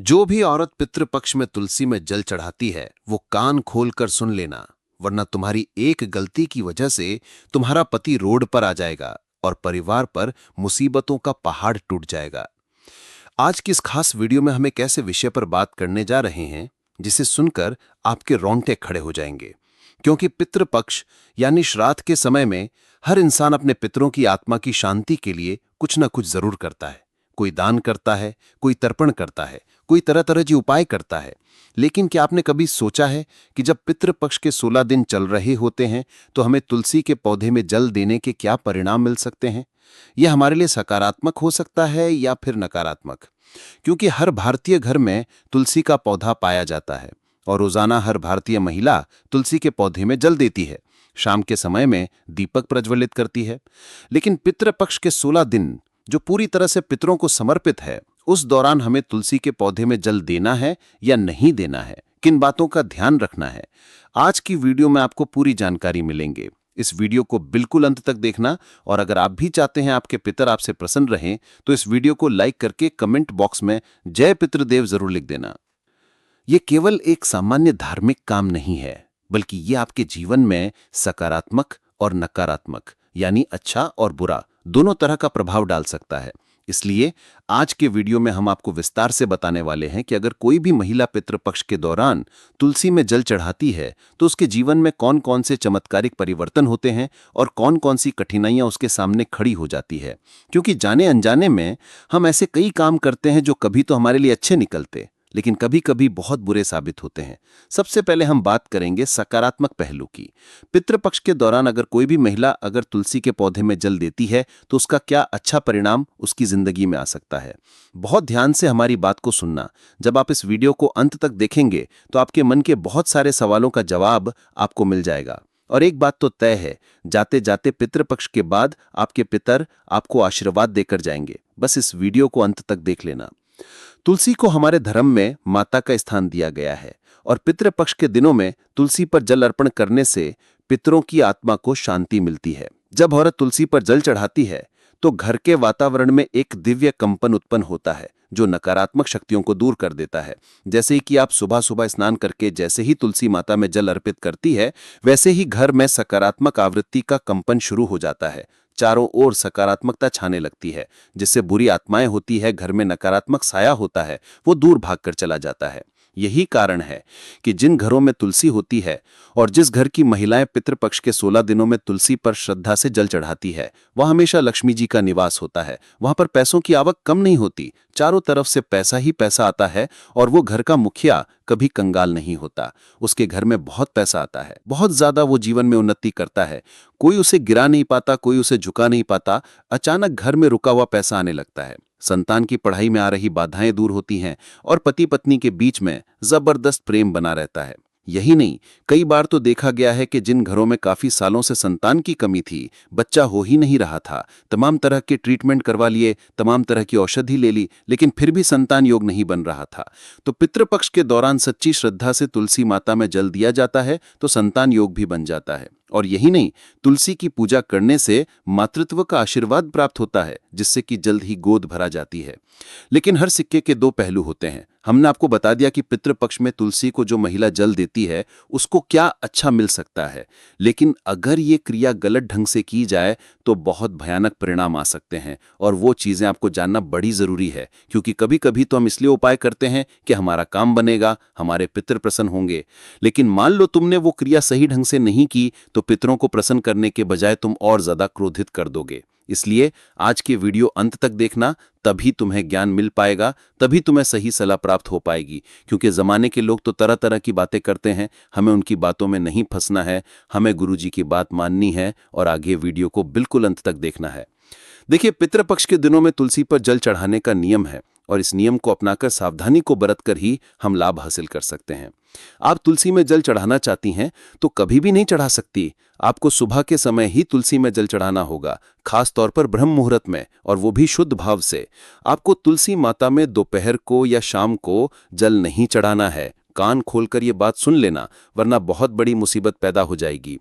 जो भी औरत पितृपक्ष में तुलसी में जल चढ़ाती है वो कान खोलकर सुन लेना, वरना तुम्हारी एक गलती की वजह से तुम्हारा पति रोड पर आ जाएगा और परिवार पर मुसीबतों का पहाड़ टूट जाएगा। आज की इस खास वीडियो में हम एक ऐसे विषय पर बात करने जा रहे हैं जिसे सुनकर आपके रोंगटे खड़े हो जाएंगे, क्योंकि पितृपक्ष यानी श्राद्ध के समय में हर इंसान अपने पितरों की आत्मा की शांति के लिए कुछ न कुछ जरूर करता है। कोई दान करता है, कोई तर्पण करता है, कोई तरह तरह के उपाय करता है। लेकिन क्या आपने कभी सोचा है कि जब पितृपक्ष के 16 दिन चल रहे होते हैं तो हमें तुलसी के पौधे में जल देने के क्या परिणाम मिल सकते हैं? यह हमारे लिए सकारात्मक हो सकता है या फिर नकारात्मक? क्योंकि हर भारतीय घर में तुलसी का पौधा पाया जाता है और रोजाना हर भारतीय महिला तुलसी के पौधे में जल देती है, शाम के समय में दीपक प्रज्वलित करती है। लेकिन पितृपक्ष के 16 दिन जो पूरी तरह से पितरों को समर्पित है, उस दौरान हमें तुलसी के पौधे में जल देना है या नहीं देना है, किन बातों का ध्यान रखना है, आज की वीडियो में आपको पूरी जानकारी मिलेंगे। इस वीडियो को बिल्कुल अंत तक देखना, और अगर आप भी चाहते हैं आपके पितर आपसे प्रसन्न रहें तो इस वीडियो को लाइक करके कमेंट बॉक्स में जय पितृदेव जरूर लिख देना। यह केवल एक सामान्य धार्मिक काम नहीं है, बल्कि यह आपके जीवन में सकारात्मक और नकारात्मक यानी अच्छा और बुरा दोनों तरह का प्रभाव डाल सकता है। इसलिए आज के वीडियो में हम आपको विस्तार से बताने वाले हैं कि अगर कोई भी महिला पितृपक्ष के दौरान तुलसी में जल चढ़ाती है तो उसके जीवन में कौन कौन से चमत्कारिक परिवर्तन होते हैं और कौन कौन सी कठिनाइयां उसके सामने खड़ी हो जाती है। क्योंकि जाने अनजाने में हम ऐसे कई काम करते हैं जो कभी तो हमारे लिए अच्छे निकलते, लेकिन कभी कभी बहुत बुरे साबित होते हैं। सबसे पहले हम बात करेंगे सकारात्मक पहलू की। पितृपक्ष के दौरान अगर कोई भी महिला अगर तुलसी के पौधे में जल देती है तो उसका क्या अच्छा परिणाम उसकी जिंदगी में आ सकता है। बहुत ध्यान से हमारी बात को सुनना। जब आप इस वीडियो को अंत तक देखेंगे तो आपके मन के बहुत सारे सवालों का जवाब आपको मिल जाएगा। और एक बात तो तय है, जाते जाते पितृपक्ष के बाद आपके पितर आपको आशीर्वाद देकर जाएंगे। बस इस वीडियो को अंत तक देख लेना। तुलसी को हमारे धर्म में माता का स्थान दिया गया है और पितृपक्ष के दिनों में तुलसी पर जल अर्पण करने से पितरों की आत्मा को शांति मिलती है। जब औरत तुलसी पर जल चढ़ाती है तो घर के वातावरण में एक दिव्य कंपन उत्पन्न होता है जो नकारात्मक शक्तियों को दूर कर देता है। जैसे कि आप सुबह सुबह स्नान करके जैसे ही तुलसी माता में जल अर्पित करती है, वैसे ही घर में सकारात्मक आवृत्ति का कंपन शुरू हो जाता है। चारों ओर सकारात्मकता छाने लगती है, जिससे बुरी आत्माएं होती है, घर में नकारात्मक साया होता है, वो दूर भागकर चला जाता है। यही कारण है कि जिन घरों में तुलसी होती है और जिस घर की महिलाएं पितृपक्ष के 16 दिनों में तुलसी पर श्रद्धा से जल चढ़ाती है, वह हमेशा लक्ष्मी जी का निवास होता है। वहां पर पैसों की आवक कम नहीं होती, चारों तरफ से पैसा ही पैसा आता है और वो घर का मुखिया कभी कंगाल नहीं होता। उसके घर में बहुत पैसा आता है, बहुत ज्यादा वो जीवन में उन्नति करता है। कोई उसे गिरा नहीं पाता, कोई उसे झुका नहीं पाता। अचानक घर में रुका हुआ पैसा आने लगता है। संतान की पढ़ाई में आ रही बाधाएं दूर होती हैं और पति पत्नी के बीच में जबरदस्त प्रेम बना रहता है। यही नहीं, कई बार तो देखा गया है कि जिन घरों में काफी सालों से संतान की कमी थी, बच्चा हो ही नहीं रहा था, तमाम तरह के ट्रीटमेंट करवा लिए, तमाम तरह की औषधि ले ली, लेकिन फिर भी संतान योग नहीं बन रहा था। तो पितृपक्ष के दौरान सच्ची श्रद्धा से तुलसी माता में जल दिया जाता है तो संतान योग भी बन जाता है। और यही नहीं, तुलसी की पूजा करने से मातृत्व का आशीर्वाद प्राप्त होता है, जिससे कि जल्द ही गोद भरा जाती है। लेकिन हर सिक्के के दो पहलू होते हैं। हमने आपको बता दिया कि पितृपक्ष में तुलसी को जो महिला जल देती है उसको क्या अच्छा मिल सकता है, लेकिन अगर ये क्रिया गलत ढंग से की जाए तो बहुत भयानक परिणाम आ सकते हैं। और वो चीजें आपको जानना बड़ी जरूरी है, क्योंकि कभी कभी तो हम इसलिए उपाय करते हैं कि हमारा काम बनेगा, हमारे पितर प्रसन्न होंगे, लेकिन मान लो तुमने वो क्रिया सही ढंग से नहीं की तो पितरों को प्रसन्न करने के बजाय तुम और ज्यादा क्रोधित कर दोगे। इसलिए आज की वीडियो अंत तक देखना, तभी तुम्हें ज्ञान मिल पाएगा, तभी तुम्हें सही सलाह प्राप्त हो पाएगी। क्योंकि जमाने के लोग तो तरह तरह की बातें करते हैं, हमें उनकी बातों में नहीं फंसना है, हमें गुरुजी की बात माननी है और आगे वीडियो को बिल्कुल अंत तक देखना है। देखिए, पितृपक्ष के दिनों में तुलसी पर जल चढ़ाने का नियम है और इस नियम को अपनाकर सावधानी को बरतकर ही हम लाभ हासिल कर सकते हैं। आप तुलसी में जल चढ़ाना चाहती हैं तो कभी भी नहीं चढ़ा सकती। आपको सुबह के समय ही तुलसी में जल चढ़ाना होगा, खास तौर पर ब्रह्म मुहूर्त में, और वो भी शुद्ध भाव से। आपको तुलसी माता में दोपहर को या शाम को जल नहीं चढ़ाना है। कान खोलकर ये बात सुन लेना, वरना बहुत बड़ी मुसीबत पैदा हो जाएगी।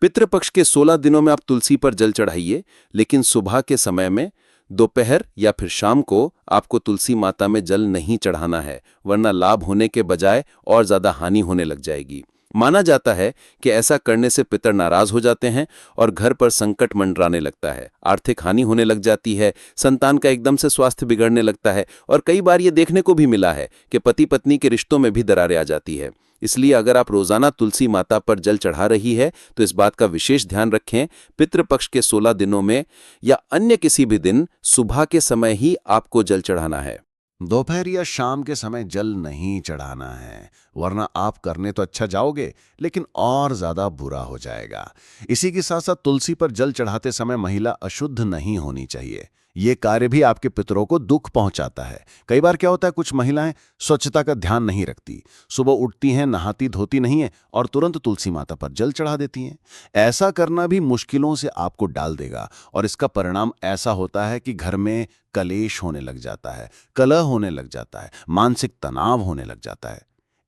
पितृपक्ष के 16 दिनों में आप तुलसी पर जल चढ़ाइए, लेकिन सुबह के समय में दोपहर या फिर शाम को आपको तुलसी माता में जल नहीं चढ़ाना है, वरना लाभ होने के बजाय और ज्यादा हानि होने लग जाएगी। माना जाता है कि ऐसा करने से पितर नाराज हो जाते हैं और घर पर संकट मंडराने लगता है, आर्थिक हानि होने लग जाती है, संतान का एकदम से स्वास्थ्य बिगड़ने लगता है और कई बार ये देखने को भी मिला है कि पति पत्नी के रिश्तों में भी दरारें आ जाती है। इसलिए अगर आप रोजाना तुलसी माता पर जल चढ़ा रही है तो इस बात का विशेष ध्यान रखें, पितृपक्ष के 16 दिनों में या अन्य किसी भी दिन सुबह के समय ही आपको जल चढ़ाना है। दोपहर या शाम के समय जल नहीं चढ़ाना है, वरना आप करने तो अच्छा जाओगे लेकिन और ज्यादा बुरा हो जाएगा। इसी के साथ साथ तुलसी पर जल चढ़ाते समय महिला अशुद्ध नहीं होनी चाहिए। ये कार्य भी आपके पितरों को दुख पहुंचाता है। कई बार क्या होता है, कुछ महिलाएं स्वच्छता का ध्यान नहीं रखती, सुबह उठती हैं, नहाती धोती नहीं है और तुरंत तुलसी माता पर जल चढ़ा देती हैं। ऐसा करना भी मुश्किलों से आपको डाल देगा और इसका परिणाम ऐसा होता है कि घर में कलेश होने लग जाता है, कलह होने लग जाता है, मानसिक तनाव होने लग जाता है।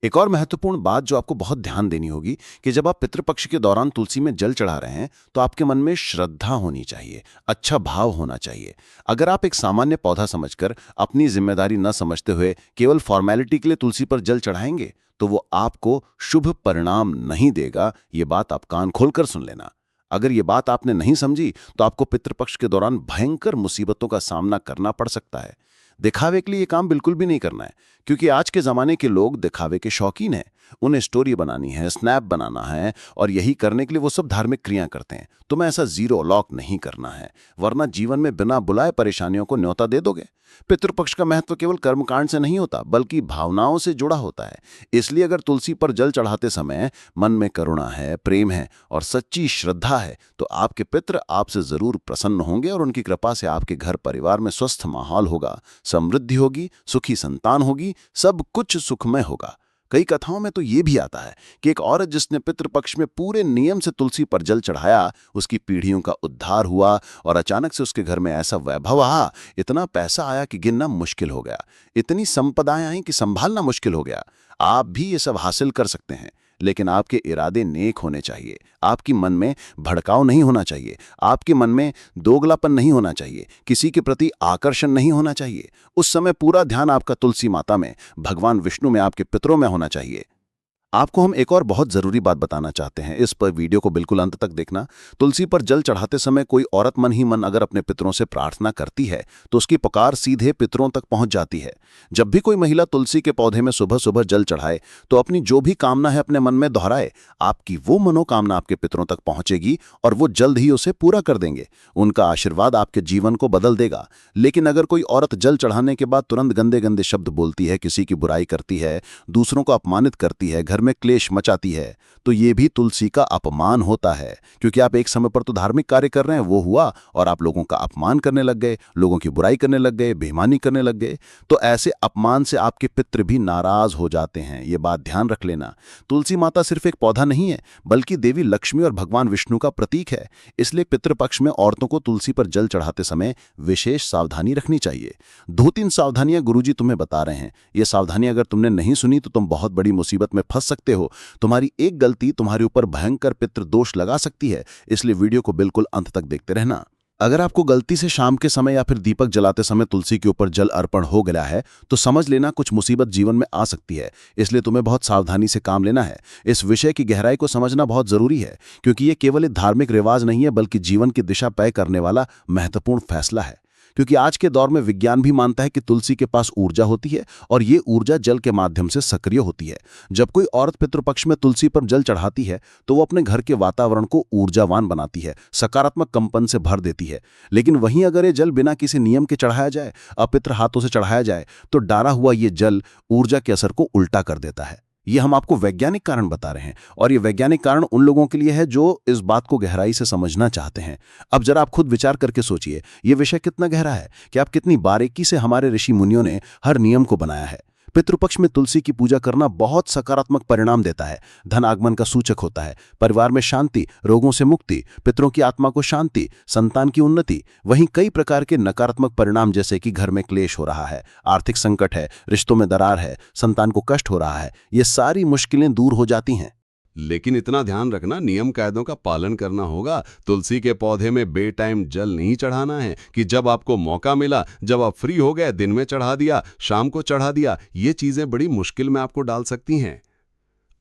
एक और महत्वपूर्ण बात जो आपको बहुत ध्यान देनी होगी कि जब आप पितृपक्ष के दौरान तुलसी में जल चढ़ा रहे हैं तो आपके मन में श्रद्धा होनी चाहिए, अच्छा भाव होना चाहिए। अगर आप एक सामान्य पौधा समझकर अपनी जिम्मेदारी न समझते हुए केवल फॉर्मेलिटी के लिए तुलसी पर जल चढ़ाएंगे तो वो आपको शुभ परिणाम नहीं देगा। ये बात आप कान खोलकर सुन लेना। अगर ये बात आपने नहीं समझी तो आपको पितृपक्ष के दौरान भयंकर मुसीबतों का सामना करना पड़ सकता है। दिखावे के लिए ये काम बिल्कुल भी नहीं करना है, क्योंकि आज के जमाने के लोग दिखावे के शौकीन हैं। उन्हें स्टोरी बनानी है, स्नैप बनाना है और यही करने के लिए वो सब धार्मिक क्रियाएं करते हैं। तुम्हें ऐसा जीरो लॉक नहीं करना है, वरना जीवन में बिना बुलाए परेशानियों को न्योता दे दोगे। पितृपक्ष का महत्व केवल कर्मकांड से नहीं होता बल्कि भावनाओं से जुड़ा होता है। इसलिए अगर तुलसी पर जल चढ़ाते समय मन में करुणा है, प्रेम है और सच्ची श्रद्धा है तो आपके पितृ आपसे जरूर प्रसन्न होंगे और उनकी कृपा से आपके घर परिवार में स्वस्थ माहौल होगा, समृद्धि होगी, सुखी संतान होगी, सब कुछ सुखमय होगा। कई कथाओं में तो ये भी आता है कि एक औरत जिसने पितृपक्ष में पूरे नियम से तुलसी पर जल चढ़ाया, उसकी पीढ़ियों का उद्धार हुआ और अचानक से उसके घर में ऐसा वैभव आया, इतना पैसा आया कि गिनना मुश्किल हो गया, इतनी संपदाएं आई कि संभालना मुश्किल हो गया। आप भी ये सब हासिल कर सकते हैं, लेकिन आपके इरादे नेक होने चाहिए। आपकी मन में भड़काव नहीं होना चाहिए, आपके मन में दोगलापन नहीं होना चाहिए, किसी के प्रति आकर्षण नहीं होना चाहिए। उस समय पूरा ध्यान आपका तुलसी माता में, भगवान विष्णु में, आपके पितरों में होना चाहिए। आपको हम एक और बहुत जरूरी बात बताना चाहते हैं, इस पर वीडियो को बिल्कुल अंत तक देखना। तुलसी पर जल चढ़ाते समय कोई औरत मन ही मन अगर अपने पितरों से प्रार्थना करती है तो उसकी पुकार सीधे पितरों तक पहुंच जाती है। जब भी कोई महिला तुलसी के पौधे में सुबह सुबह जल चढ़ाए तो अपनी जो भी कामना है अपने मन में दोहराए, आपकी वो मनोकामना आपके पितरों तक पहुंचेगी और वो जल्द ही उसे पूरा कर देंगे। उनका आशीर्वाद आपके जीवन को बदल देगा। लेकिन अगर कोई औरत जल चढ़ाने के बाद तुरंत गंदे गंदे शब्द बोलती है, किसी की बुराई करती है, दूसरों को अपमानित करती है, घर में क्लेश मचाती है, तो ये भी तुलसी का अपमान होता है। क्योंकि आप एक समय पर तो धार्मिक कार्य कर रहे हैं, वो हुआ और आप लोगों का अपमान करने लग गए, लोगों की बुराई करने लग गए, बेईमानी करने लग गए, तो ऐसे अपमान से आपके पितृ भी नाराज हो जाते हैं। ये बात ध्यान रख लेना। तुलसी माता सिर्फ एक पौधा नहीं है बल्कि देवी लक्ष्मी और भगवान विष्णु का प्रतीक है। इसलिए पितृपक्ष में औरतों को तुलसी पर जल चढ़ाते समय विशेष सावधानी रखनी चाहिए। 2-3 सावधानियां गुरुजी तुम्हें बता रहे हैं। ये सावधानियां अगर तुमने नहीं सुनी तो तुम बहुत बड़ी मुसीबत में फंस सकते हो। तुम्हारी एक गलती तुम्हारे ऊपर भयंकर पितृदोष लगा सकती है। इसलिए वीडियो को बिल्कुल अंत तक देखते रहना। अगर आपको गलती से शाम के समय या फिर दीपक जलाते समय तुलसी के ऊपर जल अर्पण हो गया है तो समझ लेना कुछ मुसीबत जीवन में आ सकती है। इसलिए तुम्हें बहुत सावधानी से काम लेना है। इस विषय की गहराई को समझना बहुत जरूरी है, क्योंकि ये केवल एक धार्मिक रिवाज नहीं है बल्कि जीवन की दिशा तय करने वाला महत्वपूर्ण फैसला है। क्योंकि आज के दौर में विज्ञान भी मानता है कि तुलसी के पास ऊर्जा होती है और ये ऊर्जा जल के माध्यम से सक्रिय होती है। जब कोई औरत पितृपक्ष में तुलसी पर जल चढ़ाती है तो वो अपने घर के वातावरण को ऊर्जावान बनाती है, सकारात्मक कंपन से भर देती है। लेकिन वहीं अगर ये जल बिना किसी नियम के चढ़ाया जाए, अपवित्र हाथों से चढ़ाया जाए, तो डारा हुआ ये जल ऊर्जा के असर को उल्टा कर देता है। ये हम आपको वैज्ञानिक कारण बता रहे हैं और ये वैज्ञानिक कारण उन लोगों के लिए है जो इस बात को गहराई से समझना चाहते हैं। अब जरा आप खुद विचार करके सोचिए, ये विषय कितना गहरा है कि आप कितनी बारीकी से हमारे ऋषि मुनियों ने हर नियम को बनाया है। पितृपक्ष में तुलसी की पूजा करना बहुत सकारात्मक परिणाम देता है, धन आगमन का सूचक होता है, परिवार में शांति, रोगों से मुक्ति, पितरों की आत्मा को शांति, संतान की उन्नति। वहीं कई प्रकार के नकारात्मक परिणाम जैसे कि घर में क्लेश हो रहा है, आर्थिक संकट है, रिश्तों में दरार है, संतान को कष्ट हो रहा है, ये सारी मुश्किलें दूर हो जाती हैं। लेकिन इतना ध्यान रखना, नियम कायदों का पालन करना होगा। तुलसी के पौधे में बेटाइम जल नहीं चढ़ाना है कि जब आपको मौका मिला, जब आप फ्री हो गए, दिन में चढ़ा दिया, शाम को चढ़ा दिया। ये चीजें बड़ी मुश्किल में आपको डाल सकती हैं।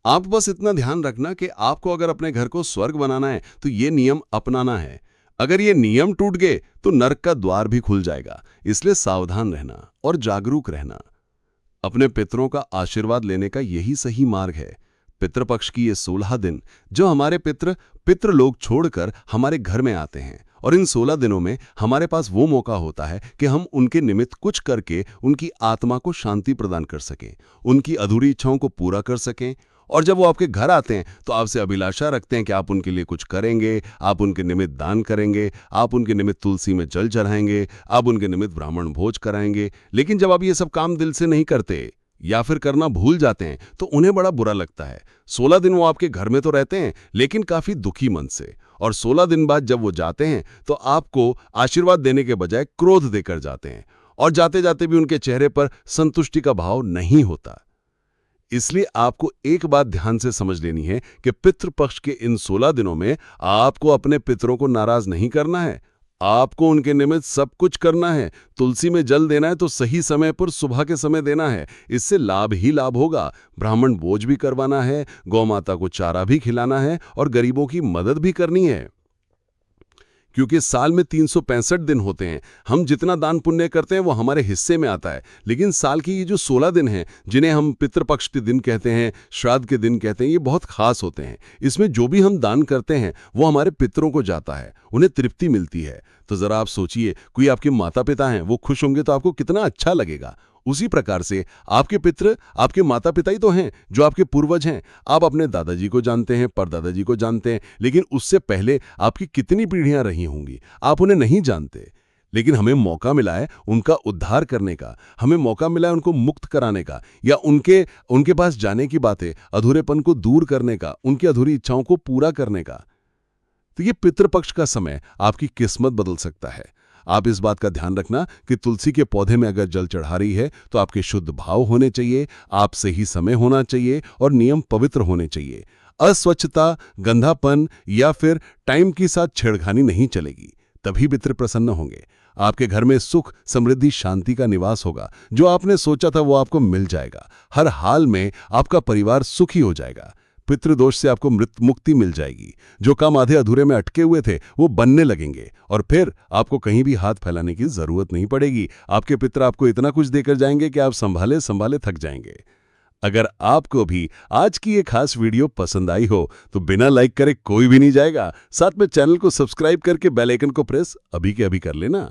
आप बस इतना ध्यान रखना कि आपको अगर अपने घर को स्वर्ग बनाना है तो ये नियम अपनाना है। अगर ये नियम टूट गए तो नरक का द्वार भी खुल जाएगा। इसलिए सावधान रहना और जागरूक रहना। अपने पितरों का आशीर्वाद लेने का यही सही मार्ग है। पितृपक्ष की ये 16 दिन जो हमारे पितृलोक छोड़कर हमारे घर में आते हैं, और इन 16 दिनों में हमारे पास वो मौका होता है कि हम उनके निमित्त कुछ करके उनकी आत्मा को शांति प्रदान कर सकें, उनकी अधूरी इच्छाओं को पूरा कर सकें। और जब वो आपके घर आते हैं तो आपसे अभिलाषा रखते हैं कि आप उनके लिए कुछ करेंगे, आप उनके निमित्त दान करेंगे, आप उनके निमित्त तुलसी में जल चढ़ाएंगे, आप उनके निमित्त ब्राह्मण भोज कराएंगे। लेकिन जब आप ये सब काम दिल से नहीं करते या फिर करना भूल जाते हैं तो उन्हें बड़ा बुरा लगता है। 16 दिन वो आपके घर में तो रहते हैं लेकिन काफी दुखी मन से, और 16 दिन बाद जब वो जाते हैं तो आपको आशीर्वाद देने के बजाय क्रोध देकर जाते हैं, और जाते जाते भी उनके चेहरे पर संतुष्टि का भाव नहीं होता। इसलिए आपको एक बात ध्यान से समझ लेनी है कि पितृपक्ष के इन 16 दिनों में आपको अपने पितरों को नाराज नहीं करना है। आपको उनके निमित्त सब कुछ करना है। तुलसी में जल देना है तो सही समय पर सुबह के समय देना है, इससे लाभ ही लाभ होगा। ब्राह्मण भोज भी करवाना है, गौ माता को चारा भी खिलाना है, और गरीबों की मदद भी करनी है। क्योंकि साल में 365 दिन होते हैं, हम जितना दान पुण्य करते हैं वो हमारे हिस्से में आता है। लेकिन साल की ये जो 16 दिन हैं, जिन्हें हम पितृपक्ष के दिन कहते हैं, श्राद्ध के दिन कहते हैं, ये बहुत खास होते हैं। इसमें जो भी हम दान करते हैं वो हमारे पितरों को जाता है, उन्हें तृप्ति मिलती है। तो जरा आप सोचिए, कोई आपके माता पिता हैं, वो खुश होंगे तो आपको कितना अच्छा लगेगा। उसी प्रकार से आपके पितृ आपके माता पिता ही तो हैं, जो आपके पूर्वज हैं। आप अपने दादाजी को जानते हैं, परदादाजी को जानते हैं, लेकिन उससे पहले आपकी कितनी पीढ़ियां रही होंगी, आप उन्हें नहीं जानते। लेकिन हमें मौका मिला है उनका उद्धार करने का, हमें मौका मिला है उनको मुक्त कराने का, या उनके पास जाने की बातें, अधूरेपन को दूर करने का, उनकी अधूरी इच्छाओं को पूरा करने का। तो ये पितृपक्ष का समय आपकी किस्मत बदल सकता है। आप इस बात का ध्यान रखना कि तुलसी के पौधे में अगर जल चढ़ा रही है तो आपके शुद्ध भाव होने चाहिए, आप सही समय होना चाहिए, और नियम पवित्र होने चाहिए। अस्वच्छता, गंधापन या फिर टाइम के साथ छेड़खानी नहीं चलेगी, तभी पितृ प्रसन्न होंगे। आपके घर में सुख, समृद्धि, शांति का निवास होगा। जो आपने सोचा था वो आपको मिल जाएगा। हर हाल में आपका परिवार सुखी हो जाएगा। पितृदोष से आपको मुक्ति मिल जाएगी। जो काम आधे अधूरे में अटके हुए थे वो बनने लगेंगे, और फिर आपको कहीं भी हाथ फैलाने की जरूरत नहीं पड़ेगी। आपके पितर आपको इतना कुछ देकर जाएंगे कि आप संभाले संभाले थक जाएंगे। अगर आपको भी आज की ये खास वीडियो पसंद आई हो तो बिना लाइक करे कोई भी नहीं जाएगा। साथ में चैनल को सब्सक्राइब करके बेल आइकन को प्रेस अभी के अभी कर लेना।